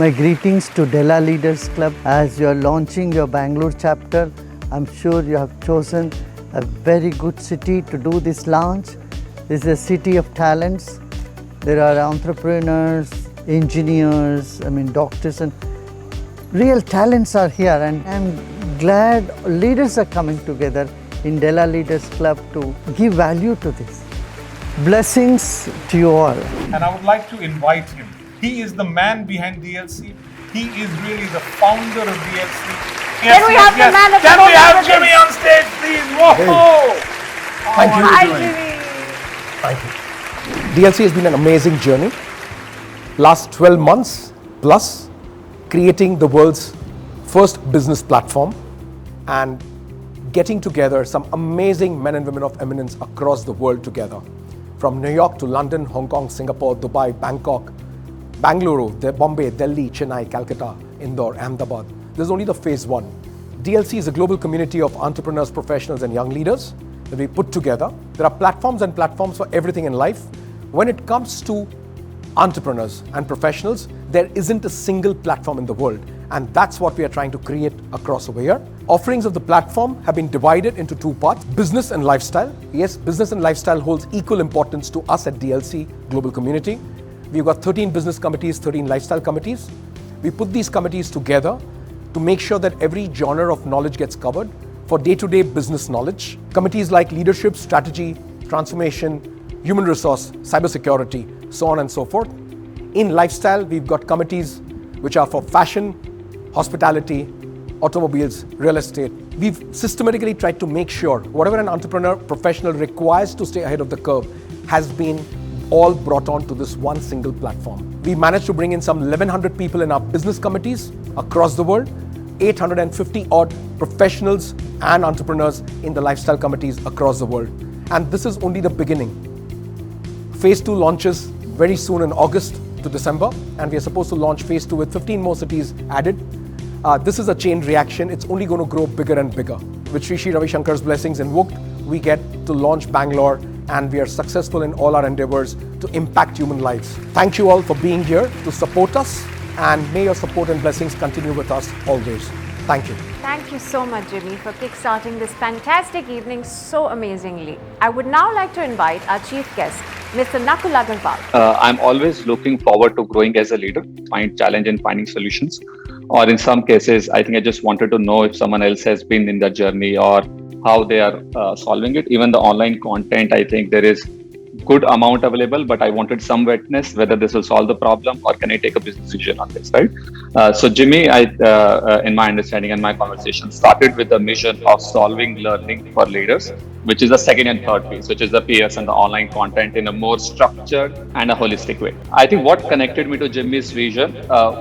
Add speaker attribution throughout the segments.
Speaker 1: My greetings to Della Leaders Club. As you are launching your Bangalore chapter, I'm sure you have chosen a very good city to do this launch. This is a city of talents. There are entrepreneurs, engineers, doctors, and real talents are here. And I'm glad leaders are coming together in Della Leaders Club to give value to this. Blessings to you all.
Speaker 2: And I would like to invite him. He is the man behind DLC. He is really the founder of DLC. Yes,
Speaker 3: Can we have the man of the
Speaker 2: Can we have
Speaker 3: moment?
Speaker 2: Jimmy on stage, please? Whoa!
Speaker 4: Thank you.
Speaker 3: Hi, Jimmy.
Speaker 4: Thank you. DLC has been an amazing journey. Last 12 months plus, creating the world's first business platform and getting together some amazing men and women of eminence across the world together. From New York to London, Hong Kong, Singapore, Dubai, Bangkok, Bangalore, Bombay, Delhi, Chennai, Calcutta, Indore, Ahmedabad. This is only the phase one. DLC is a global community of entrepreneurs, professionals, and young leaders that we put together. There are platforms and platforms for everything in life. When it comes to entrepreneurs and professionals, there isn't a single platform in the world. And that's what we are trying to create across over here. Offerings of the platform have been divided into two parts, business and lifestyle. Yes, business and lifestyle holds equal importance to us at DLC Global Community. We've got 13 business committees, 13 lifestyle committees. We put these committees together to make sure that every genre of knowledge gets covered for day-to-day business knowledge. Committees like leadership, strategy, transformation, human resource, cybersecurity, so on and so forth. In lifestyle, we've got committees which are for fashion, hospitality, automobiles, real estate. We've systematically tried to make sure whatever an entrepreneur professional requires to stay ahead of the curve has been all brought on to this one single platform. We managed to bring in some 1,100 people in our business committees across the world, 850 odd professionals and entrepreneurs in the lifestyle committees across the world. And this is only the beginning. Phase 2 launches very soon in August to December, and we are supposed to launch phase 2 with 15 more cities added. This is a chain reaction. It's only going to grow bigger and bigger. With Sri Ravi Shankar's blessings invoked, we get to launch Bangalore, and we are successful in all our endeavors to impact human lives. Thank you all for being here to support us, and may your support and blessings continue with us always. Thank you.
Speaker 3: Thank you so much, Jimmy, for kickstarting this fantastic evening so amazingly. I would now like to invite our chief guest, Mr. Nakul Agarwal.
Speaker 5: I'm always looking forward to growing as a leader, find challenge in finding solutions. Or in some cases, I think I just wanted to know if someone else has been in the journey or how they are solving it. Even the online content, I think there is good amount available, but I wanted some witness whether this will solve the problem or can I take a business decision on this, right? So Jimmy, in my understanding and my conversation, started with the mission of solving learning for leaders, which is the second and third piece, which is the PS and the online content in a more structured and a holistic way. I think what connected me to Jimmy's vision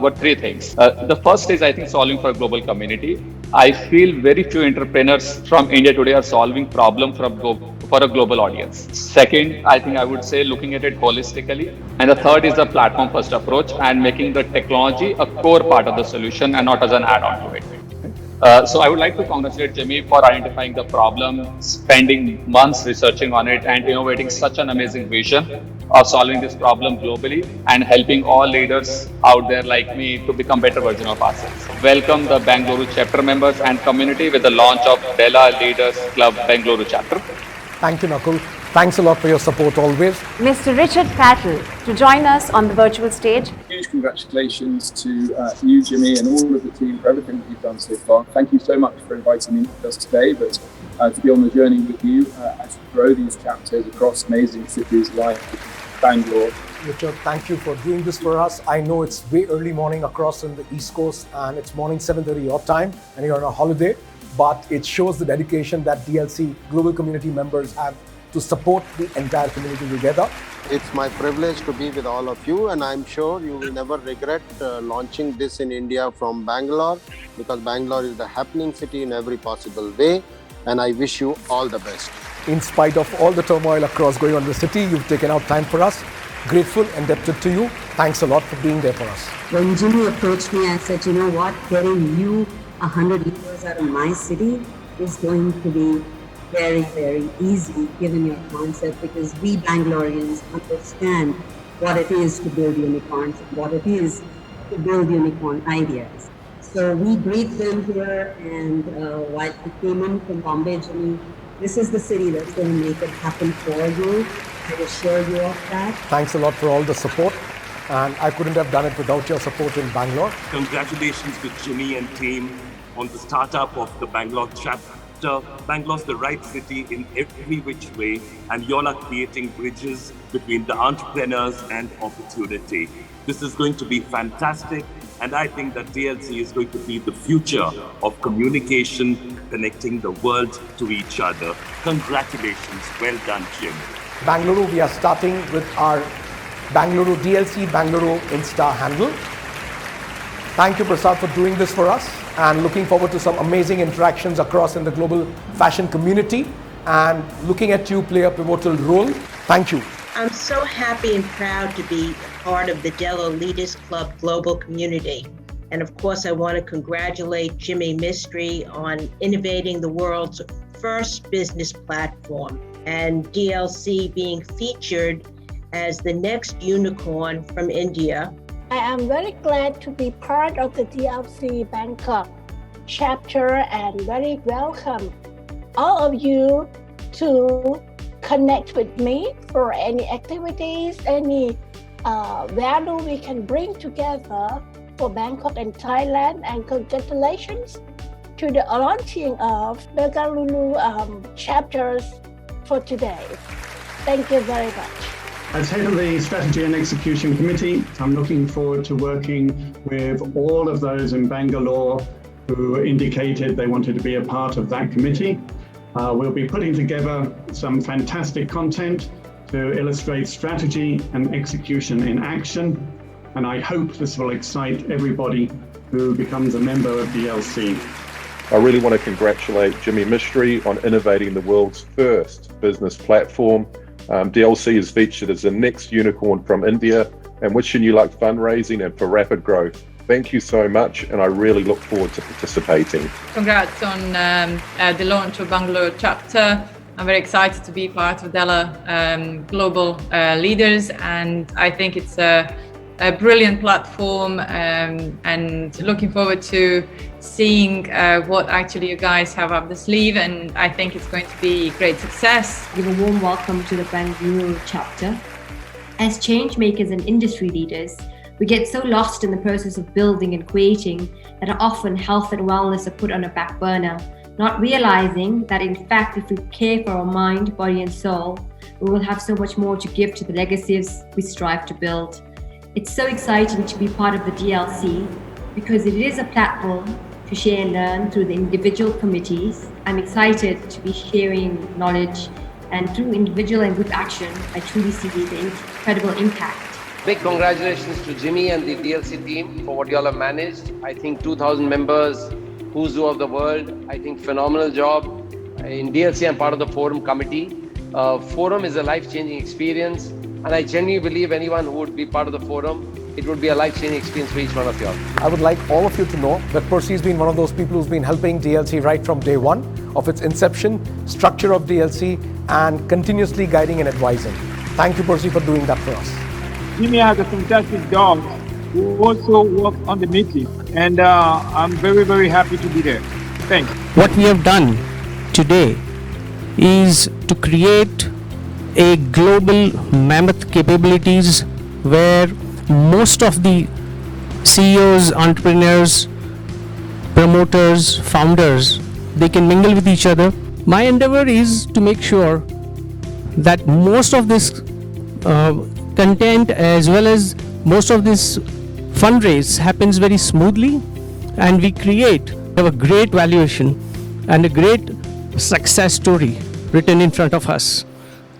Speaker 5: were three things. The first is, I think, solving for a global community. I feel very few entrepreneurs from India today are solving problem for a global audience. Second, I think I would say looking at it holistically. And the third is the platform first approach and making the technology a core part of the solution and not as an add-on to it. So I would like to congratulate Jimmy for identifying the problem, spending months researching on it and innovating such an amazing vision of solving this problem globally and helping all leaders out there like me to become better version of ourselves. Welcome the Bangalore chapter members and community with the launch of Della Leaders Club Bangalore chapter.
Speaker 4: Thank you, Nakul. Thanks a lot for your support always.
Speaker 3: Mr. Richard Patel to join us on the virtual stage.
Speaker 6: Huge congratulations to you, Jimmy, and all of the team for everything that you've done so far. Thank you so much for inviting me with us today, but to be on the journey with you as you grow these chapters across amazing cities like Bangalore.
Speaker 4: Richard, thank you for doing this for us. I know it's way early morning across on the East Coast, and it's morning 7:30 your time, and you're on a holiday, but it shows the dedication that DLC Global Community members have to support the entire community together.
Speaker 7: It's my privilege to be with all of you, and I'm sure you will never regret launching this in India from Bangalore, because Bangalore is the happening city in every possible way, and I wish you all the best.
Speaker 4: In spite of all the turmoil across going on in the city, you've taken out time for us. Grateful, indebted to you. Thanks a lot for being there for us.
Speaker 8: When Jimmy approached me, I said, you know what, getting you 100 leaders out of my city is going to be very, very easy given your concept, because we Bangaloreans understand what it is to build unicorns, what it is to build unicorn ideas. So we greet them here, and while I came in from Bombay, Jimmy, this is the city that's going to make it happen for you. I assure you of that.
Speaker 4: Thanks a lot for all the support, and I couldn't have done it without your support in Bangalore.
Speaker 9: Congratulations to Jimmy and team on the startup of the Bangalore chapter. Bangalore's the right city in every which way, and you all are creating bridges between the entrepreneurs and opportunity. This is going to be fantastic, and I think that DLC is going to be the future of communication, connecting the world to each other. Congratulations. Well done, Jim.
Speaker 4: Bangalore, we are starting with our Bangalore DLC, Bangalore Insta handle. Thank you, Prasad, for doing this for us, and looking forward to some amazing interactions across in the global fashion community, and looking at you play a pivotal role. Thank you.
Speaker 10: I'm so happy and proud to be part of the Della Leaders Club global community. And of course, I want to congratulate Jimmy Mistry on innovating the world's first business platform, and DLC being featured as the next unicorn from India.
Speaker 11: I am very glad to be part of the DLC Bangkok chapter, and very welcome all of you to connect with me for any activities, any value we can bring together for Bangkok and Thailand. And congratulations to the launching of Bengaluru chapters for today. Thank you very much.
Speaker 12: As head of the Strategy and Execution Committee, I'm looking forward to working with all of those in Bangalore who indicated they wanted to be a part of that committee. We'll be putting together some fantastic content to illustrate strategy and execution in action, and I hope this will excite everybody who becomes a member of DLC.
Speaker 13: I really want to congratulate Jimmy Mistry on innovating the world's first business platform. DLC is featured as the next unicorn from India, and wishing you luck fundraising and for rapid growth. Thank you so much, and I really look forward to participating.
Speaker 14: Congrats on the launch of Bangalore chapter. I'm very excited to be part of Della Global Leaders, and I think it's a brilliant platform, and looking forward to seeing what actually you guys have up the sleeve, and I think it's going to be a great success.
Speaker 15: Give a warm welcome to the Bangalore chapter. As change makers and industry leaders, we get so lost in the process of building and creating that often health and wellness are put on a back burner, not realizing that in fact, if we care for our mind, body and soul, we will have so much more to give to the legacies we strive to build. It's so exciting to be part of the DLC because it is a platform to share and learn through the individual committees. I'm excited to be sharing knowledge, and through individual and group action, I truly see the incredible impact.
Speaker 16: Big congratulations to Jimmy and the DLC team for what you all have managed. I think 2,000 members, who's who of the world. I think phenomenal job. In DLC, I'm part of the forum committee. Forum is a life-changing experience, and I genuinely believe anyone who would be part of the forum, it would be a life-changing experience for each one of you all.
Speaker 4: I would like all of you to know that Percy's been one of those people who's been helping DLC right from day one of its inception, structure of DLC, and continuously guiding and advising. Thank you, Percy, for doing that for us.
Speaker 17: Jimmy has a fantastic dog who also works on the meeting, and I'm very, very happy to be there. Thanks.
Speaker 18: What we have done today is to create a global mammoth capabilities where most of the CEOs, entrepreneurs, promoters, founders, they can mingle with each other. My endeavor is to make sure that most of this content as well as most of this fundraise happens very smoothly, and we have a great valuation and a great success story written in front of us.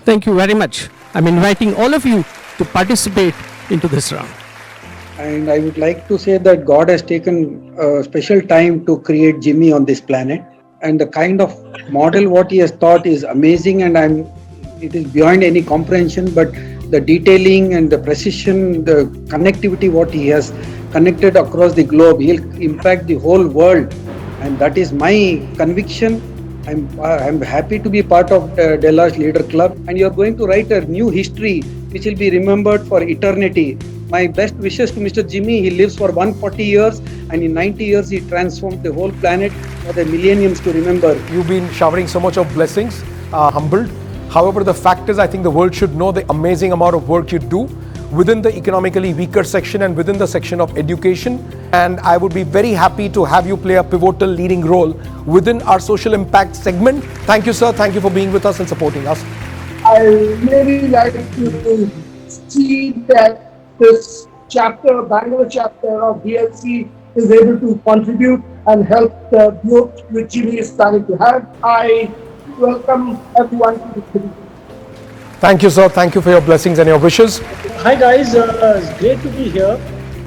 Speaker 18: Thank you very much. I'm inviting all of you to participate into this round.
Speaker 19: And I would like to say that God has taken a special time to create Jimmy on this planet, and the kind of model what he has thought is amazing, and it is beyond any comprehension. But the detailing and the precision, the connectivity what he has connected across the globe, he'll impact the whole world, and that is my conviction. I'm happy to be part of Della's Leader Club, and you're going to write a new history which will be remembered for eternity. My best wishes to Mr. Jimmy. He lives for 140 years, and in 90 years he transformed the whole planet for the millenniums to remember.
Speaker 4: You've been showering so much of blessings, humbled. However, the fact is, I think the world should know the amazing amount of work you do within the economically weaker section and within the section of education. And I would be very happy to have you play a pivotal leading role within our social impact segment. Thank you, sir. Thank you for being with us and supporting us.
Speaker 20: I really like to see that this chapter, Bangalore chapter of DLC is able to contribute and help the growth which Jimmy is planning to have. I welcome everyone to the committee.
Speaker 4: Thank you, sir. Thank you for your blessings and your wishes.
Speaker 21: Hi guys, it's great to be here.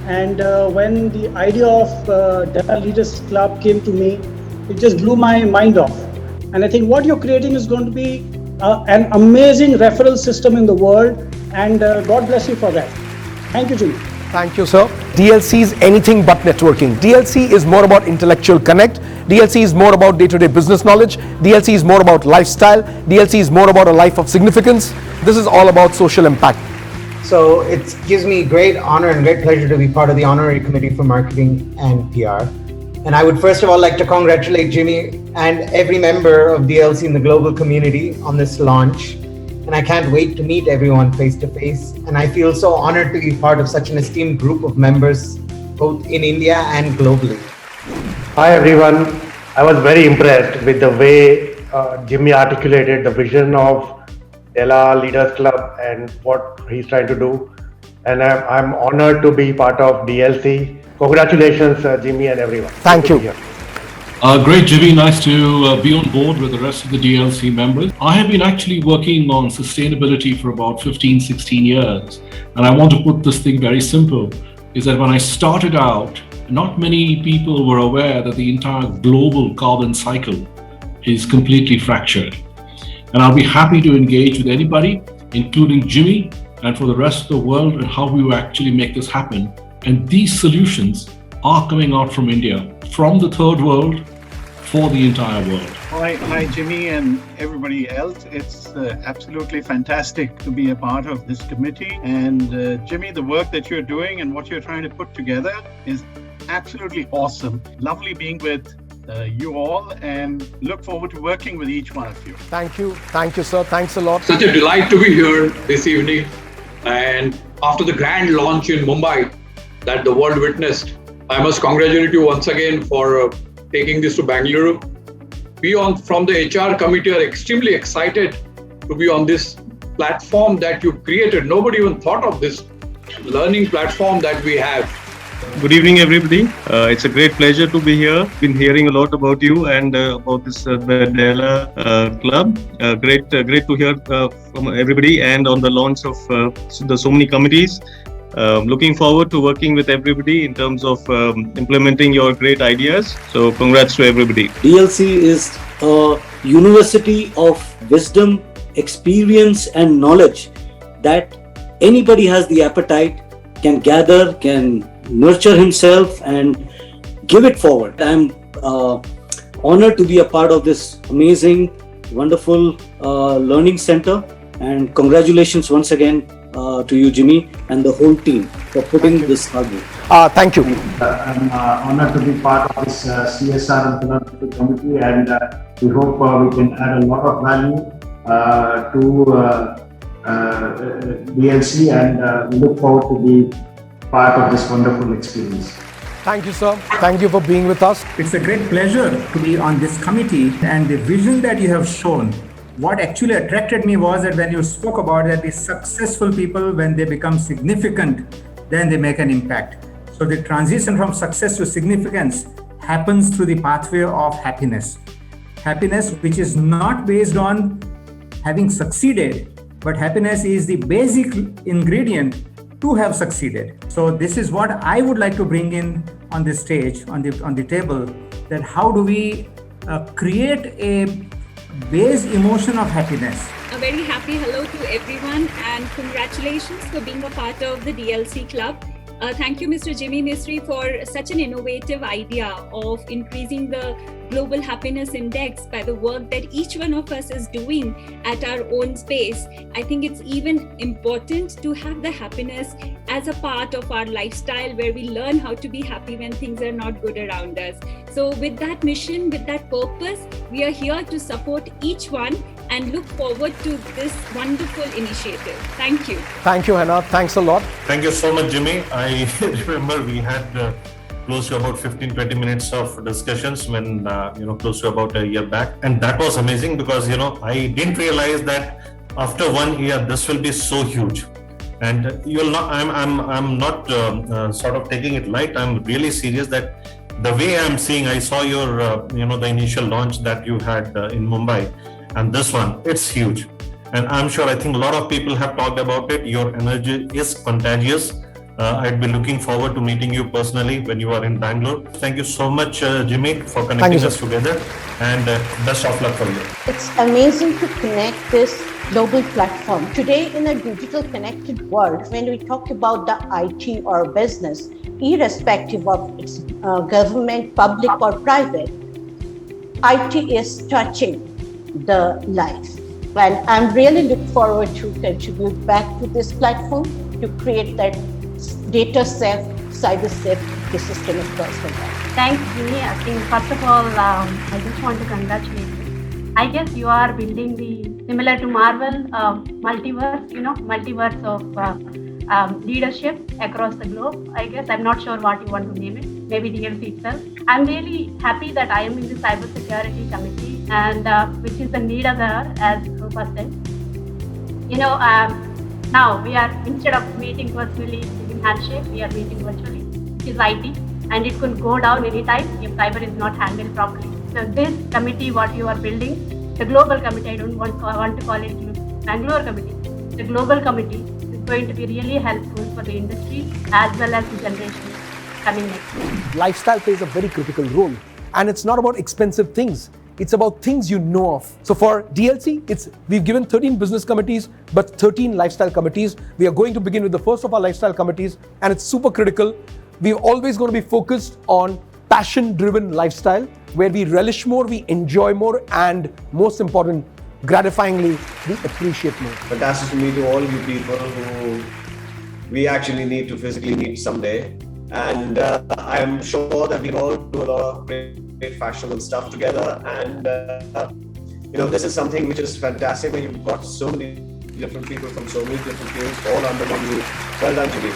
Speaker 21: And when the idea of Della Leaders Club came to me, it just blew my mind off. And I think what you're creating is going to be an amazing referral system in the world. And God bless you for that. Thank you, Jimmy.
Speaker 4: Thank you, sir. DLC is anything but networking. DLC is more about intellectual connect. DLC is more about day-to-day business knowledge. DLC is more about lifestyle. DLC is more about a life of significance. This is all about social impact.
Speaker 22: So it gives me great honor and great pleasure to be part of the Honorary Committee for Marketing and PR. And I would first of all like to congratulate Jimmy and every member of DLC in the global community on this launch. And I can't wait to meet everyone face to face. And I feel so honored to be part of such an esteemed group of members, both in India and globally.
Speaker 23: Hi everyone. I was very impressed with the way Jimmy articulated the vision of Della Leaders Club and what he's trying to do. And I'm honored to be part of DLC. Congratulations, Jimmy and everyone.
Speaker 4: Thank you.
Speaker 24: Great, Jimmy. Nice to be on board with the rest of the DLC members. I have been actually working on sustainability for about 15, 16 years. And I want to put this thing very simple, is that when I started out, not many people were aware that the entire global carbon cycle is completely fractured. And I'll be happy to engage with anybody, including Jimmy, and for the rest of the world, and how we will actually make this happen. And these solutions are coming out from India, from the third world, for the entire world.
Speaker 25: Hi, Jimmy and everybody else. It's absolutely fantastic to be a part of this committee. And Jimmy, the work that you're doing and what you're trying to put together is absolutely awesome. Lovely being with you all, and look forward to working with each one of you.
Speaker 4: Thank you. Thank you, sir. Thanks a lot.
Speaker 26: Such a delight to be here this evening. And after the grand launch in Mumbai that the world witnessed, I must congratulate you once again for taking this to Bangalore. We from the HR committee are extremely excited to be on this platform that you created. Nobody even thought of this learning platform that we have.
Speaker 27: Good evening, everybody. It's a great pleasure to be here. Been hearing a lot about you and about this Della Club. Great to hear from everybody and on the launch of the so many committees. Looking forward to working with everybody in terms of implementing your great ideas. So congrats to everybody.
Speaker 28: DLC is a university of wisdom, experience and knowledge that anybody has the appetite, can gather, can nurture himself and give it forward. I'm honored to be a part of this amazing, wonderful learning center, and congratulations once again to you, Jimmy, and the whole team for putting this hard work.
Speaker 4: Thank you.
Speaker 23: I'm honored to be part of this CSR and philanthropy committee, and we hope we can add a lot of value to DLC, and we look forward to be part of this wonderful experience.
Speaker 4: Thank you, sir. Thank you for being with us.
Speaker 29: It's a great pleasure to be on this committee, and the vision that you have shown. What actually attracted me was that when you spoke about that the successful people, when they become significant, then they make an impact. So the transition from success to significance happens through the pathway of happiness. Happiness which is not based on having succeeded, but happiness is the basic ingredient to have succeeded. So this is what I would like to bring in on this stage, on the table, that how do we create a base emotion of happiness.
Speaker 30: A very happy hello to everyone, and congratulations for being a part of the DLC Club.
Speaker 1: Thank you, Mr. Jimmy Mistry, for such an innovative idea of increasing the global happiness index by the work that each one of us is doing at our own space. I think it's even important to have the happiness as a part of our lifestyle, where we learn how to be happy when things are not good around us. So with that mission, with that purpose, we are here to support each one and look forward to this wonderful initiative. Thank you.
Speaker 4: Thank you, Hannah. Thanks a lot.
Speaker 27: Thank you so much, Jimmy. I remember we had close to about 15-20 minutes of discussions when close to about a year back, and that was amazing because I didn't realize that after 1 year this will be so huge. And you will not. I'm not sort of taking it light. I'm really serious that the way I'm seeing, I saw your the initial launch that you had in Mumbai, and this one, it's huge. And I think a lot of people have talked about it. Your energy is contagious. I'd be looking forward to meeting you personally when you are in Bangalore. Thank you so much, Jimmy, for connecting us together, and best of luck for you.
Speaker 11: It's amazing to connect this global platform. Today, in a digital connected world, when we talk about the IT or business, irrespective of its government, public or private, IT is touching the life. And I'm really looking forward to contribute back to this platform to create that data safe, cyber safe ecosystem across the world.
Speaker 2: Thanks, Jimmy. I think first of all, I just want to congratulate you. I guess you are building the similar to Marvel multiverse of leadership across the globe. I guess I'm not sure what you want to name it. Maybe DLC itself. I'm really happy that I am in the cybersecurity committee, and which is the need of the hour, as Rupa said. Now we are, instead of meeting personally, giving handshake, we are meeting virtually, which is IT, and it could go down anytime if cyber is not handled properly. So this committee, what you are building, the global committee, I don't want to call it Bangalore committee, the global committee is going to be really helpful for the industry as well as the generation coming next.
Speaker 4: Lifestyle plays a very critical role, and it's not about expensive things. It's about things you know of. So for DLC, we've given 13 business committees, but 13 lifestyle committees. We are going to begin with the first of our lifestyle committees, and it's super critical. We're always going to be focused on passion-driven lifestyle, where we relish more, we enjoy more, and most important, gratifyingly, we appreciate more.
Speaker 3: Fantastic to meet all you people who we actually need to physically meet someday. And I'm sure that we all do a lot of great fashionable stuff together. And this is something which is fantastic when you've got so many different people from so many different fields all under one roof. Well done, Jimmy.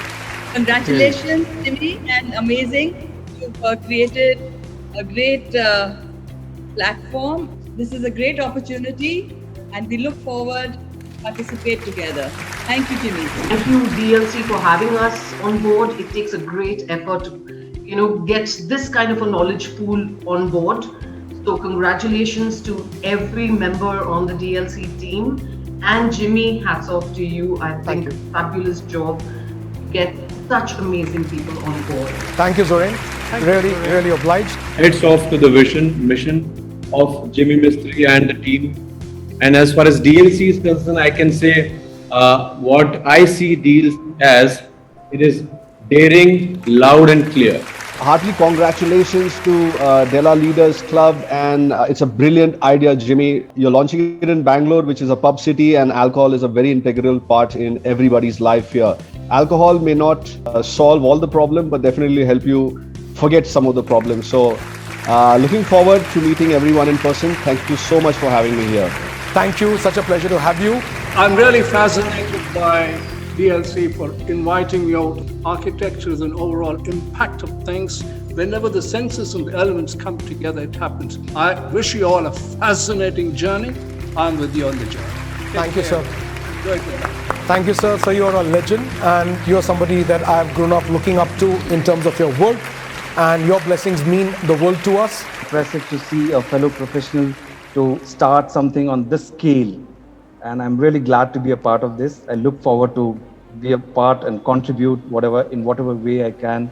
Speaker 5: Congratulations, Jimmy, and amazing. You've created a great platform. This is a great opportunity, and we look forward to participate together. Thank you, Jimmy.
Speaker 6: Thank you, DLC, for having us on board. It takes a great effort to, get this kind of a knowledge pool on board. So congratulations to every member on the DLC team. And Jimmy, hats off to you. I think fabulous job. Get such amazing people on board.
Speaker 4: Thank you, Zoren. Really obliged.
Speaker 7: Heads off to the mission of Jimmy Mistry and the team. And as far as DLC is concerned, I can say what I see DLC as, it is daring, loud and clear.
Speaker 8: Heartily congratulations to Della Leaders Club, and it's a brilliant idea, Jimmy. You're launching it in Bangalore, which is a pub city, and alcohol is a very integral part in everybody's life here. Alcohol may not solve all the problem, but definitely help you forget some of the problems. So looking forward to meeting everyone in person. Thank you so much for having me here.
Speaker 4: Thank you. Such a pleasure to have you.
Speaker 20: I'm really fascinated by DLC for inviting me out. Architecture is an overall impact of things. Whenever the senses and the elements come together, it happens. I wish you all a fascinating journey. I'm with you on the journey.
Speaker 4: Thank you, sir. Thank you, sir. So you're a legend, and you're somebody that I've grown up looking up to in terms of your work, and your blessings mean the world to us.
Speaker 9: Impressive to see a fellow professional to start something on this scale. And I'm really glad to be a part of this. I look forward to be a part and contribute in whatever way I can,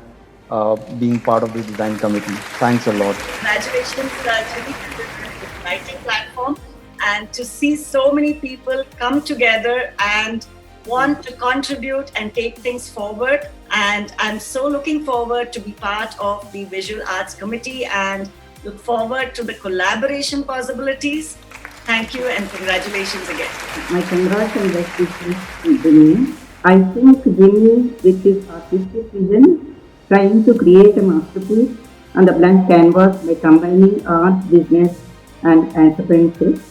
Speaker 9: being part of the design committee. Thanks a lot.
Speaker 5: Congratulations, Jimmy, to this exciting platform, and to see so many people come together and want to contribute and take things forward.
Speaker 10: And I'm so looking forward to be part of the Visual Arts Committee and look forward to the collaboration possibilities. Thank you and congratulations again.
Speaker 12: My congrats and best wishes to Jimmy. I think Jimmy, with his artistic vision, trying to create a masterpiece on the blank canvas by combining art, business, and entrepreneurship.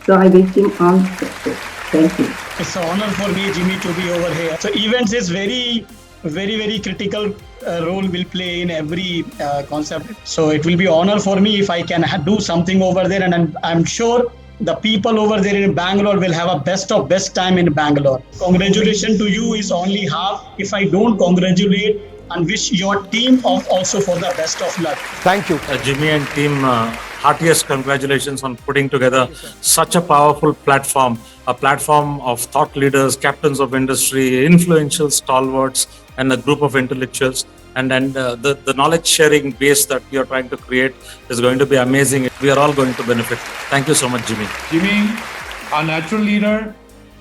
Speaker 12: So I wish him all success. Thank you.
Speaker 21: It's an honor for me, Jimmy, to be over here. So events is very critical role will play in every concept. So it will be an honor for me if I can do something over there, and I'm sure the people over there in Bangalore will have a best of best time in Bangalore. Congratulations to you is only half. If I don't congratulate and wish your team also for the best of luck.
Speaker 4: Thank you.
Speaker 13: Jimmy and team, heartiest congratulations on putting together such a powerful platform, a platform of thought leaders, captains of industry, influential stalwarts, and a group of intellectuals. And the knowledge sharing base that you're trying to create is going to be amazing. We are all going to benefit. Thank you so much, Jimmy.
Speaker 14: Jimmy, our natural leader,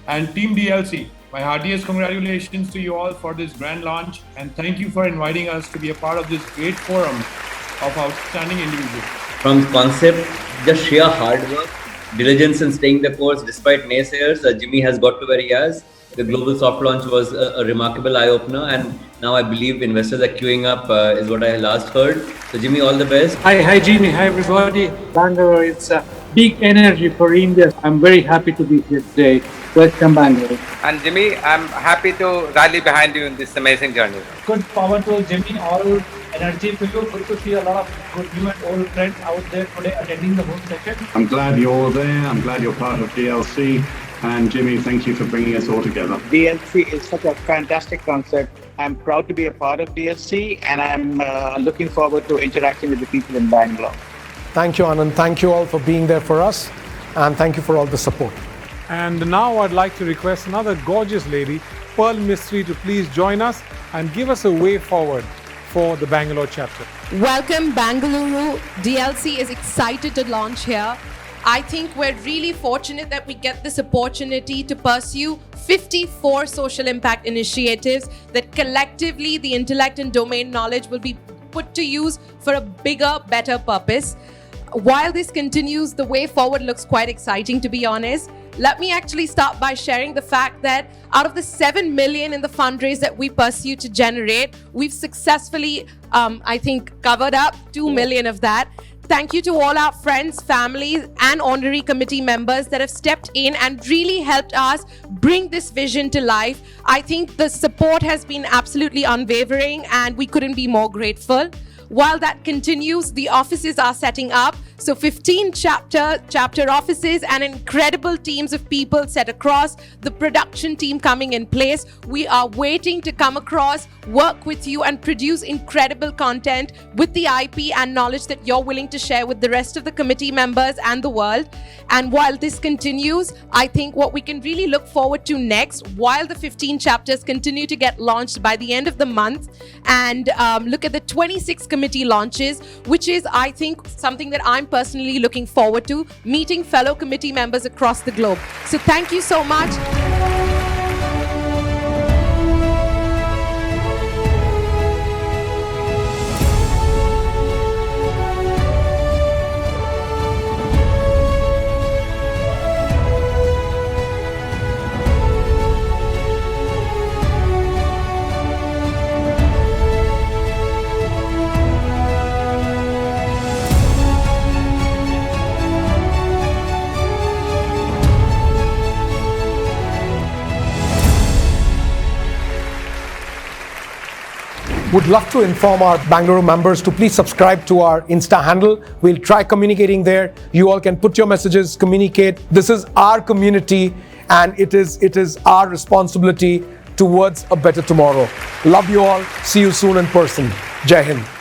Speaker 14: and Team DLC, my heartiest congratulations to you all for this grand launch, and thank you for inviting us to be a part of this great forum of outstanding individuals.
Speaker 15: From concept, just sheer hard work, diligence in staying the course despite naysayers, Jimmy has got to where he has. The global soft launch was a remarkable eye-opener, and now I believe investors are queuing up, is what I last heard. So Jimmy, all the best.
Speaker 16: Hi Jimmy, hi everybody. Bangalore, it's a big energy for India. I'm very happy to be here today. Welcome Bangalore.
Speaker 17: And Jimmy, I'm happy to rally behind you in this amazing journey.
Speaker 21: Good power to Jimmy, all energy to you. Good to see a lot of good new and old friends out there today attending the whole session.
Speaker 25: I'm glad you're all there. I'm glad you're part of DLC. And Jimmy, thank you for bringing us all together.
Speaker 18: DLC is such a fantastic concept. I'm proud to be a part of DLC, and I'm looking forward to interacting with the people in Bangalore.
Speaker 4: Thank you, Anand. Thank you all for being there for us. And thank you for all the support.
Speaker 19: And now I'd like to request another gorgeous lady, Pearl Mistry, to please join us and give us a way forward for the Bangalore chapter.
Speaker 30: Welcome, Bangalore. DLC is excited to launch here. I think we're really fortunate that we get this opportunity to pursue 54 social impact initiatives that collectively the intellect and domain knowledge will be put to use for a bigger, better purpose. While this continues, the way forward looks quite exciting, to be honest. Let me actually start by sharing the fact that out of the 7 million in the fundraise that we pursue to generate, we've successfully, I think, covered up 2 million of that. Thank you to all our friends, families, and honorary committee members that have stepped in and really helped us bring this vision to life. I think the support has been absolutely unwavering, and we couldn't be more grateful. While that continues, the offices are setting up. So 15 chapter offices and incredible teams of people set across, the production team coming in place. We are waiting to come across, work with you, and produce incredible content with the IP and knowledge that you're willing to share with the rest of the committee members and the world. And while this continues, I think what we can really look forward to next, while the 15 chapters continue to get launched by the end of the month, and look at the 26 committee launches, which is, I think, something that I'm personally looking forward to, meeting fellow committee members across the globe. So thank you so much.
Speaker 4: Would love to inform our Bangalore members to please subscribe to our Insta handle. We'll try communicating there. You all can put your messages, communicate. This is our community, and it is our responsibility towards a better tomorrow. Love you all. See you soon in person. Jai Hind.